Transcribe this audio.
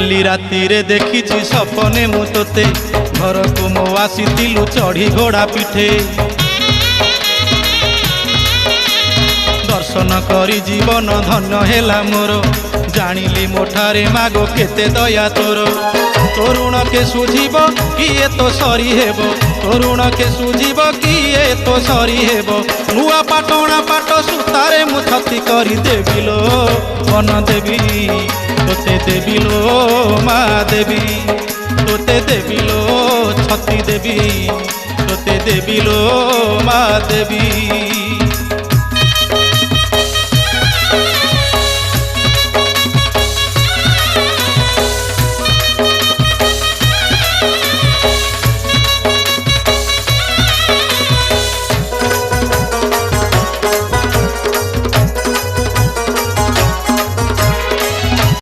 काली राति रे देखी सपने मु तोते घर को मो आसीलु चढ़ी घोड़ा पिठे दर्शन करी जीवन धन्य हेला मोर जानिली मोठारे मागो केते दया तोर तोरुण के सुझीब किए तो सरी हेब तोरुण के सुझीब किए तो सरी हेब नुआ पाटणा पाट सुतारे मु छती करी देबिलो बन देवी तोते देबिलो मा देवी तोते देबिलो छती देवी तोते देबिलो मा देवी।